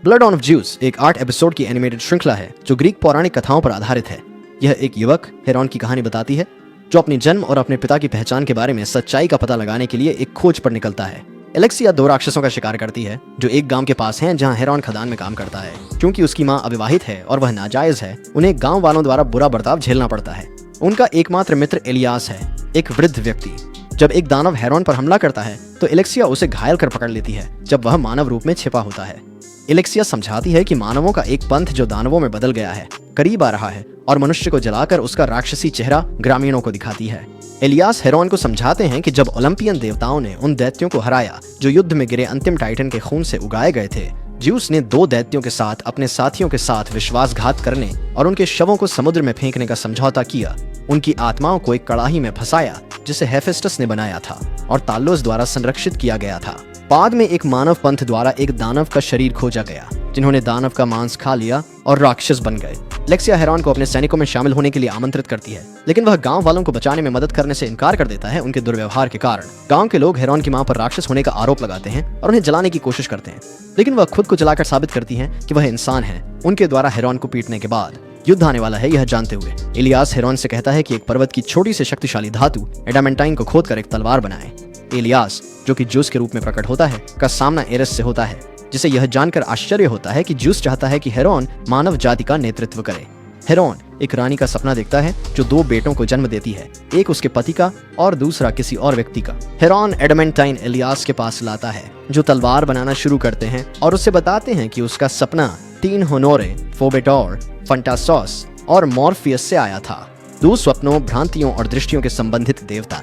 Blood on off juice एक 8 episode की animated श्रृंखला है जो ग्रीक पौराणिक कथाओं पर आधारित है। यह एक युवक हेरॉन की कहानी बताती है जो अपने जन्म और अपने पिता की पहचान के बारे में सच्चाई का पता लगाने के लिए एक खोज पर निकलता है। एलेक्सिया 2 राक्षसों का शिकार करती है जो एक गांव के पास हैं जहां हेरॉन खदान में काम करता है। क्योंकि उसकी मां अविवाहित है और वह नाजायज है, उन्हें गांव वालों द्वारा बुरा बर्ताव झेलना पड़ता है। उनका एकमात्र मित्र एलियास है, एक वृद्ध व्यक्ति। जब एक दानव हेरॉन पर हमला करता है तो एलेक्सिया उसे घायल कर पकड़ लेती है जब वह मानव रूप में छिपा होता है। एलेक्सिया समझाती है कि मानवों का एक पंथ जो दानवों में बदल गया है करीब आ रहा है और मनुष्य को जलाकर उसका राक्षसी चेहरा ग्रामीणों को दिखाती है। एलियास हेरॉन को समझाते हैं कि जब ओलंपियन देवताओं ने उन दैत्यों को हराया जो युद्ध में गिरे अंतिम टाइटन के खून से उगाए गए थे, ज्यूस ने 2 दैत्यों के साथ अपने साथियों के साथ विश्वासघात करने और उनके शवों को समुद्र में फेंकने का समझौता किया। उनकी आत्माओं को एक कड़ाही में फंसाया जिसे हेफेस्टस ने बनाया था और तालोस द्वारा संरक्षित किया गया था। बाद में एक मानव पंथ द्वारा एक दानव का शरीर खोजा गया जिन्होंने दानव का मांस खा लिया और राक्षस बन गए। एलेक्सिया हेरॉन को अपने सैनिकों में शामिल होने के लिए आमंत्रित करती है, लेकिन वह गांव वालों को बचाने में मदद करने से इनकार कर देता है उनके दुर्व्यवहार के कारण। गांव के लोग हेरॉन की मां पर राक्षस होने का आरोप लगाते हैं और उन्हें जलाने की कोशिश करते हैं, लेकिन वह खुद को जलाकर साबित करती है कि वह इंसान है। उनके द्वारा हेरॉन को पीटने के बाद युद्ध आने वाला है, यह जानते हुए एलियास हेरॉन से कहता है कि एक पर्वत की छोटी से शक्तिशाली धातु एडामेंटाइन को खोदकर एक तलवार बनाए। एलियास, जो कि ज्यूस के रूप में प्रकट होता है, का सामना एरेस से होता है, जिसे यह जानकर आश्चर्य होता है कि ज्यूस चाहता है कि हेरॉन मानव जाति का नेतृत्व करे। हेरॉन एक रानी का सपना देखता है जो 2 बेटों को जन्म देती है, एक उसके पति का और दूसरा किसी और व्यक्ति का। हेरॉन एडामेंटाइन एलियास के पास लाता है जो तलवार बनाना शुरू करते हैं और उससे बताते हैं कि उसका सपना 3 होनोरे, फोबेटोर, फंटासोस और मॉर्फियस से आया था, 2 स्वप्नों, भ्रांतियों और दृष्टियों के संबंधित देवता।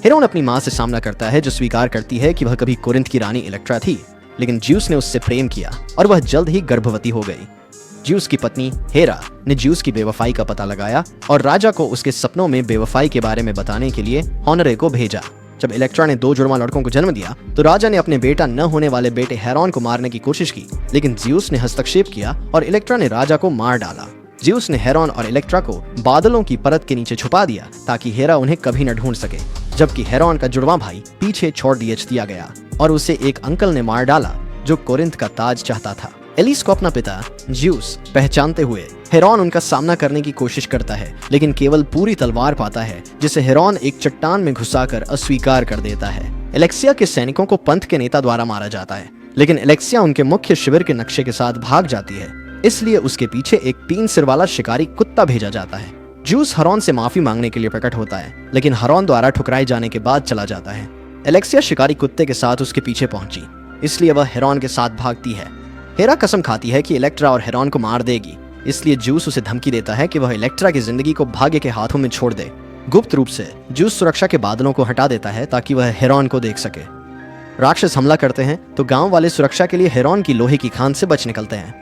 हेरॉन अपनी मां से सामना करता है जो स्वीकार करती है कि वह कभी कोरिंथ की रानी इलेक्ट्रा थी, लेकिन ज्यूस ने उससे प्रेम किया और वह जल्द ही गर्भवती हो गई। ज्यूस की पत्नी हेरा ने ज्यूस की बेवफाई का पता लगाया और राजा को उसके सपनों में बेवफाई के बारे में बताने के लिए होनरे को भेजा। जब इलेक्ट्रा ने 2 जुड़वा लड़कों को जन्म दिया तो राजा ने अपने बेटा न होने वाले बेटे हेरॉन को मारने की कोशिश की, लेकिन ज्यूस ने हस्तक्षेप किया और इलेक्ट्रा ने राजा को मार डाला। ज्यूस ने हेरॉन और इलेक्ट्रा को बादलों की परत के नीचे छुपा दिया ताकि हेरा उन्हें कभी न ढूंढ सके, जबकि हेरॉन का जुड़वा भाई पीछे छोड़ दिया गया और उसे एक अंकल ने मार डाला जो कोरिंथ का ताज चाहता था। एलिस को अपना पिता ज्यूस पहचानते हुए हेरॉन उनका सामना करने की कोशिश करता है, लेकिन केवल पूरी तलवार पाता है जिसे हेरॉन एक चट्टान में घुसाकर अस्वीकार कर देता है। एलेक्सिया के सैनिकों को पंथ के नेता द्वारा मारा जाता है, लेकिन एलेक्सिया उनके मुख्य शिविर के नक्शे के साथ भाग जाती है, इसलिए उसके पीछे एक 3 सिर वाला शिकारी कुत्ता भेजा जाता है। ज्यूस हेरॉन से माफी मांगने के लिए प्रकट होता है, लेकिन हेरॉन द्वारा ठुकराए जाने के बाद चला जाता है। एलेक्सिया शिकारी कुत्ते के साथ उसके पीछे पहुंची, इसलिए वह हेरॉन के साथ भागती है। हेरा कसम खाती है कि इलेक्ट्रा और हेरॉन को मार देगी, इसलिए ज्यूस उसे धमकी देता है कि वह इलेक्ट्रा की जिंदगी को भाग्य के हाथों में छोड़ दे। गुप्त रूप से ज्यूस सुरक्षा के बादलों को हटा देता है ताकि वह हेरॉन को देख सके। राक्षस हमला करते हैं तो गांव वाले सुरक्षा के लिए हेरॉन की लोहे की खान से बच निकलते हैं।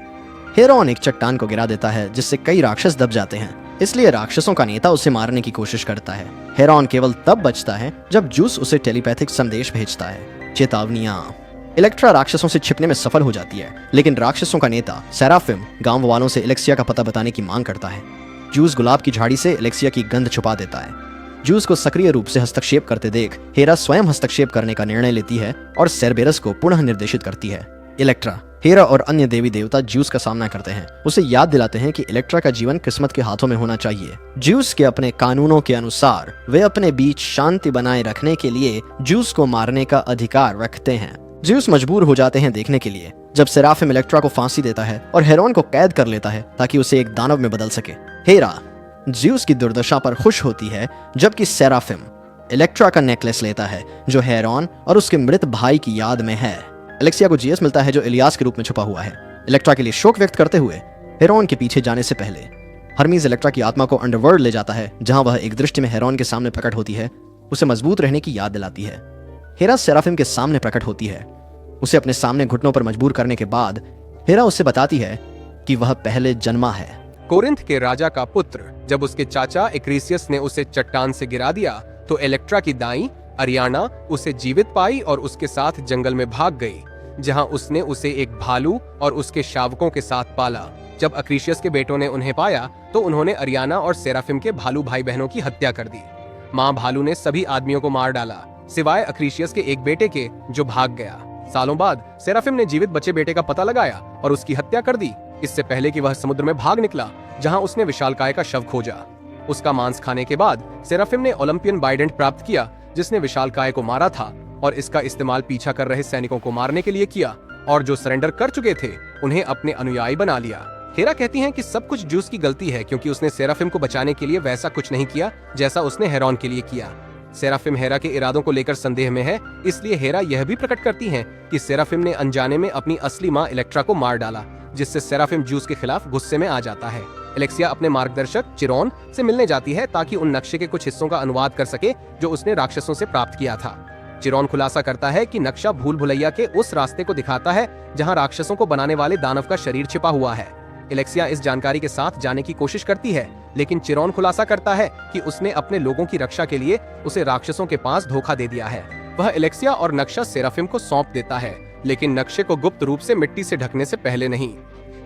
हेरॉन एक चट्टान को गिरा देता है जिससे कई राक्षस दब जाते हैं, इसलिए राक्षसों का नेता उसे मारने की कोशिश करता है। हेरॉन केवल तब बचता है जब ज्यूस उसे टेलीपैथिक संदेश भेजता है, चेतावनियां। इलेक्ट्रा राक्षसों से छिपने में सफल हो जाती है, लेकिन राक्षसों का नेता सेराफिम गांव वालों से एलेक्सिया का पता बताने की मांग करता है। ज्यूस गुलाब की झाड़ी से एलेक्सिया की गंध छुपा देता है। ज्यूस को सक्रिय रूप से हस्तक्षेप करते देख हेरा स्वयं हस्तक्षेप करने का निर्णय लेती है और सेरबेरस को पुनः निर्देशित करती है। इलेक्ट्रा, हेरा और अन्य देवी देवता ज्यूस का सामना करते हैं, उसे याद दिलाते हैं कि इलेक्ट्रा का जीवन किस्मत के हाथों में होना चाहिए। ज्यूस के अपने कानूनों के अनुसार वे अपने बीच शांति बनाए रखने के लिए ज्यूस को मारने का अधिकार रखते हैं। ज्यूस मजबूर हो जाते हैं देखने के लिए जब सेराफिम इलेक्ट्रा को फांसी देता है और हेरॉन को कैद कर लेता है ताकि उसे एक दानव में बदल सके। हेरा ज्यूस की दुर्दशा पर खुश होती है, जबकि सेराफिम इलेक्ट्रा का नेकलेस लेता है जो हेरॉन और उसके मृत भाई की याद में है। एलेक्सिया को जीएस मिलता है जो इलियास के रूप में छुपा हुआ है। इलेक्ट्रा के लिए शोक व्यक्त करते हुए हेरॉन के पीछे जाने से पहले हर्मीज इलेक्ट्रा की आत्मा को अंडरवर्ल्ड ले जाता है, जहां वह एक दृष्टि में हेरॉन के सामने प्रकट होती है, उसे मजबूत रहने की याद दिलाती है। हेरा सेराफिम के सामने प्रकट होती है, उसे अपने सामने घुटनों पर मजबूर करने के बाद हेरा उससे बताती है कि वह पहले जन्मा है। कोरिंथ के राजा का पुत्र। जब उसके चाचा एक्रीसियस ने उसे चट्टान से गिरा दिया तो इलेक्ट्रा की दाई अरियाना उसे जीवित पाई और उसके साथ जंगल में भाग गई, जहां उसने उसे एक भालू और उसके शावकों के साथ पाला। जब अक्रीशियस के बेटों ने उन्हें पाया तो उन्होंने अरियाना और सेराफिम के भालू भाई बहनों की हत्या कर दी। मां भालू ने सभी आदमियों को मार डाला सिवाय अक्रीशियस के एक बेटे के जो भाग गया। सालों बाद सेराफिम ने जीवित बचे बेटे का पता लगाया और उसकी हत्या कर दी, इससे पहले कि वह समुद्र में भाग निकला, जहां उसने विशालकाय का शव खोजा। उसका मांस खाने के बाद सेराफिम ने ओलंपियन बाइडेंट प्राप्त किया, जिसने विशालकाय को मारा था, और इसका इस्तेमाल पीछा कर रहे सैनिकों को मारने के लिए किया, और जो सरेंडर कर चुके थे उन्हें अपने अनुयायी बना लिया। हेरा कहती हैं कि सब कुछ ज्यूस की गलती है, क्योंकि उसने सेराफिम को बचाने के लिए वैसा कुछ नहीं किया जैसा उसने हेरोन के लिए किया। सेराफिम हेरा के इरादों को लेकर संदेह में है, इसलिए हेरा यह भी प्रकट करती हैं कि सेराफिम ने अनजाने में अपनी असली मां इलेक्ट्रा को मार डाला, जिससे सेराफिम ज्यूस के खिलाफ गुस्से में आ जाता है। एलेक्सिया अपने मार्गदर्शक चिरोन से मिलने जाती है ताकि उन नक्शे के कुछ हिस्सों का अनुवाद कर सके जो उसने राक्षसों से प्राप्त किया था। चिरोन खुलासा करता है कि नक्शा भूल भुलैया के उस रास्ते को दिखाता है जहां राक्षसों को बनाने वाले दानव का शरीर छिपा हुआ है। एलेक्सिया इस जानकारी के साथ जाने की कोशिश करती है, लेकिन चिरोन खुलासा करता है कि उसने अपने लोगों की रक्षा के लिए उसे राक्षसों के पास धोखा दे दिया है। वह एलेक्सिया और नक्शा सेराफिम को सौंप देता है, लेकिन नक्शे को गुप्त रूप से मिट्टी से ढकने से पहले नहीं।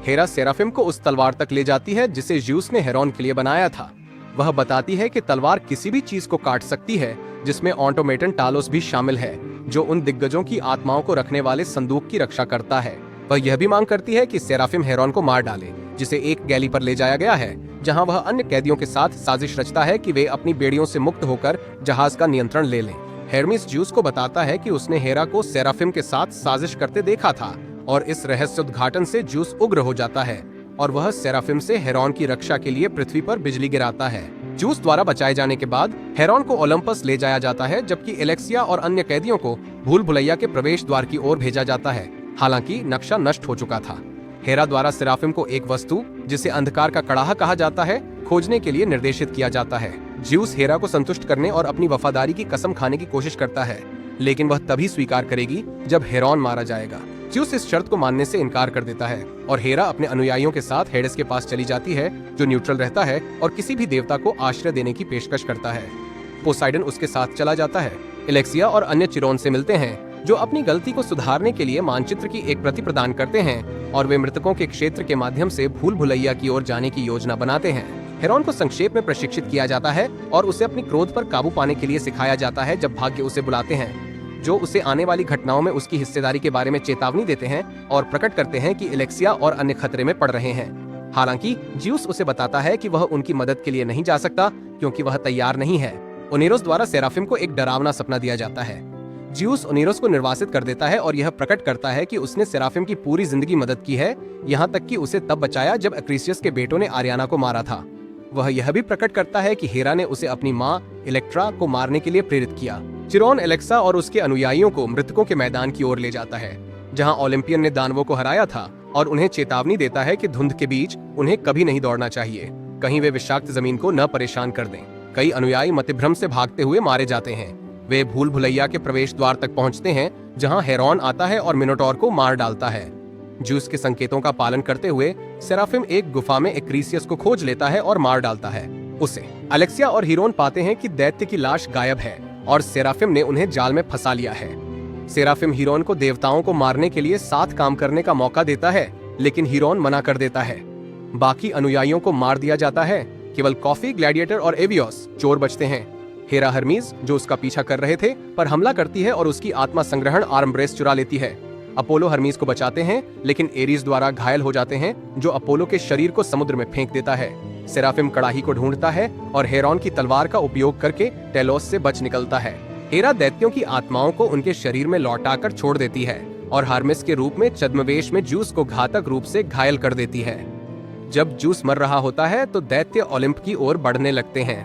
हेरा सेराफिम को उस तलवार तक ले जाती है जिसे ज्यूस ने हेरोन के लिए बनाया था। वह बताती है कि तलवार किसी भी चीज को काट सकती है, जिसमें ऑटोमेटन टालोस भी शामिल है, जो उन दिग्गजों की आत्माओं को रखने वाले संदूक की रक्षा करता है। वह यह भी मांग करती है कि सेराफिम हेरोन को मार डाले, जिसे एक गैली पर ले जाया गया है, जहां वह अन्य कैदियों के साथ साजिश रचता है कि वे अपनी बेड़ियों से मुक्त होकर जहाज का नियंत्रण ले लें। हेरमिस ज्यूस को बताता है कि उसने हेरा को सेराफिम के साथ साजिश करते देखा था, और इस रहस्योद्घाटन से ज्यूस उग्र हो जाता है और वह सेराफिम से हेरोन की रक्षा के लिए पृथ्वी पर बिजली गिराता है। ज्यूस द्वारा बचाए जाने के बाद हेरोन को ओलंपस ले जाया जाता है, जबकि एलेक्सिया और अन्य कैदियों को भूल भुलैया के प्रवेश द्वार की ओर भेजा जाता है। हालांकि नक्शा नष्ट हो चुका था। हेरा द्वारा सेराफिम को एक वस्तु, जिसे अंधकार का कड़ाहा कहा जाता है, खोजने के लिए निर्देशित किया जाता है। ज्यूस हेरा को संतुष्ट करने और अपनी वफादारी की कसम खाने की कोशिश करता है, लेकिन वह तभी स्वीकार करेगी जब हेरोन मारा जाएगा। ज्यूस इस शर्त को मानने से इनकार कर देता है और हेरा अपने अनुयायियों के साथ हेडेस के पास चली जाती है, जो न्यूट्रल रहता है और किसी भी देवता को आश्रय देने की पेशकश करता है। पोसाइडन उसके साथ चला जाता है। एलेक्सिया और अन्य चिरोन से मिलते हैं, जो अपनी गलती को सुधारने के लिए मानचित्र की एक प्रति प्रदान करते हैं, और वे मृतकों के क्षेत्र के माध्यम से भूल भुलैया की ओर जाने की योजना बनाते हैं। हेरोन को संक्षेप में प्रशिक्षित किया जाता है और उसे अपनी क्रोध पर काबू पाने के लिए सिखाया जाता है जब भाग्य उसे बुलाते हैं, जो उसे आने वाली घटनाओं में उसकी हिस्सेदारी के बारे में चेतावनी देते हैं और प्रकट करते हैं कि एलेक्सिया और अन्य खतरे में पड़ रहे हैं। हालांकि ज्यूस उसे बताता है कि वह उनकी मदद के लिए नहीं जा सकता, क्योंकि वह तैयार नहीं है। ओनेरोस द्वारा सेराफिम को एक डरावना सपना दिया जाता है। ज्यूस ओनेरोस को निर्वासित कर देता है और यह प्रकट करता है कि उसने सेराफिम की पूरी जिंदगी मदद की है, यहाँ तक कि उसे तब बचाया जब एक्रीसियस के बेटों ने आरियाना को मारा था। वह यह भी प्रकट करता है कि हेरा ने उसे अपनी मां इलेक्ट्रा को मारने के लिए प्रेरित किया। चिरोन एलेक्सा और उसके अनुयायियों को मृतकों के मैदान की ओर ले जाता है, जहां ओलंपियन ने दानवों को हराया था, और उन्हें चेतावनी देता है कि धुंध के बीच उन्हें कभी नहीं दौड़ना चाहिए, कहीं वे विषाक्त जमीन को न परेशान कर दें। कई अनुयायी मतिभ्रम से भागते हुए मारे जाते हैं। वे भूल भुलैया के प्रवेश द्वार तक पहुंचते हैं, जहां हेरोन आता है और मिनोटोर को मार डालता है। ज्यूस के संकेतों का पालन करते हुए सेराफिम एक गुफा में एक्रीसियस को खोज लेता है और मार डालता है उसे। एलेक्सिया और हीरोन पाते हैं कि दैत्य की लाश गायब है और सेराफिम ने उन्हें जाल में फंसा लिया है। सेराफिम हीरोन को देवताओं को मारने के लिए साथ काम करने का मौका देता है, लेकिन हीरोन मना कर देता है। बाकी अनुयायियों को मार दिया जाता है। केवल कॉफी, ग्लैडिएटर और एवियोस चोर बचते हैं। हेरा हर्मीज, जो उसका पीछा कर रहे थे, पर हमला करती है और उसकी आत्मा संग्रहण आर्मब्रेस चुरा लेती है। अपोलो हर्मीज को बचाते हैं, लेकिन एरीज द्वारा घायल हो जाते हैं, जो अपोलो के शरीर को समुद्र में फेंक देता है। सेराफिम कड़ाही को ढूंढता है और हेरोन की तलवार का उपयोग करके टेलोस से बच निकलता है। हेरा दैत्यों की आत्माओं को उनके शरीर में लौटाकर छोड़ देती है और हर्मेस के रूप में छद्मवेश में ज्यूस को घातक रूप से घायल कर देती है। जब ज्यूस मर रहा होता है तो दैत्य ओलिंप की ओर बढ़ने लगते हैं।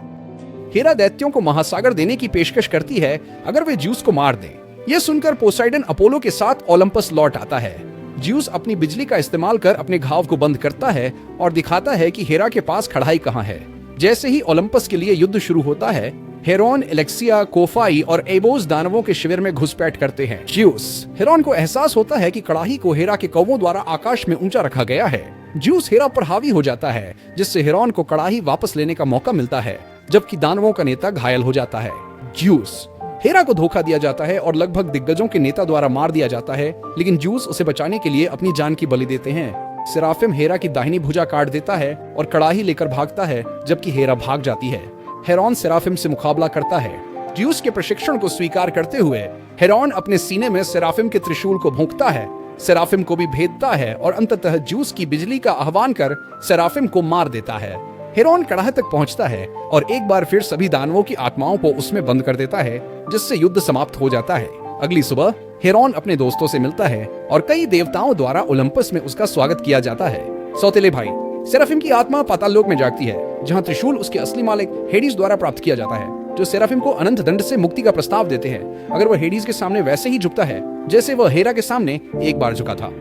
हेरा दैत्यों को महासागर देने की पेशकश करती है अगर वे ज्यूस को मार दें। यह सुनकर पोसाइडन अपोलो के साथ ओलंपस लौट आता है। ज्यूस अपनी बिजली का इस्तेमाल कर अपने घाव को बंद करता है और दिखाता है कि हेरा के पास खड़ाई कहाँ है। जैसे ही ओलंपस के लिए युद्ध शुरू होता है, हेरोन, एलेक्सिया, कोफाई और एबोस दानवों के शिविर में घुसपैठ करते हैं। ज्यूस हेरोन को एहसास होता है कि कड़ाही को हेरा के कौवों द्वारा आकाश में ऊंचा रखा गया है। ज्यूस हेरा पर हावी हो जाता है, जिससे हेरोन को कड़ाही वापस लेने का मौका मिलता है, जबकि दानवों का नेता घायल हो जाता है। ज्यूस हेरा को धोखा दिया जाता है और लगभग दिग्गजों के नेता द्वारा मार दिया जाता है, लेकिन ज्यूस उसे बचाने के लिए अपनी जान की बलि देते हैं। सेराफिम हेरा की दाहिनी भुजा काट देता है और कड़ाही लेकर भागता है, जबकि हेरा भाग जाती है। हेरोन सेराफिम से मुकाबला करता है ज्यूस के प्रशिक्षण को स्वीकार करते हुए हेरोन अपने सीने में सेराफिम के त्रिशूल को भोंकता है, सेराफिम को भी भेदता है और अंततः ज्यूस की बिजली का आह्वान कर सेराफिम को मार देता है। हेरोन कड़ाह तक पहुंचता है और एक बार फिर सभी दानवों की आत्माओं को उसमें बंद कर देता है, जिससे युद्ध समाप्त हो जाता है। अगली सुबह हेरोन अपने दोस्तों से मिलता है और कई देवताओं द्वारा ओलंपस में उसका स्वागत किया जाता है। सौतेले भाई सेराफिम की आत्मा पाताल लोक में जागती है, जहाँ त्रिशूल उसके असली मालिक हेडिस द्वारा प्राप्त किया जाता है, जो सेराफिम को अनंत दंड से मुक्ति का प्रस्ताव देते हैं अगर वह हेडिस के सामने वैसे ही झुकता है जैसे वह हेरा के सामने एक बार झुका था।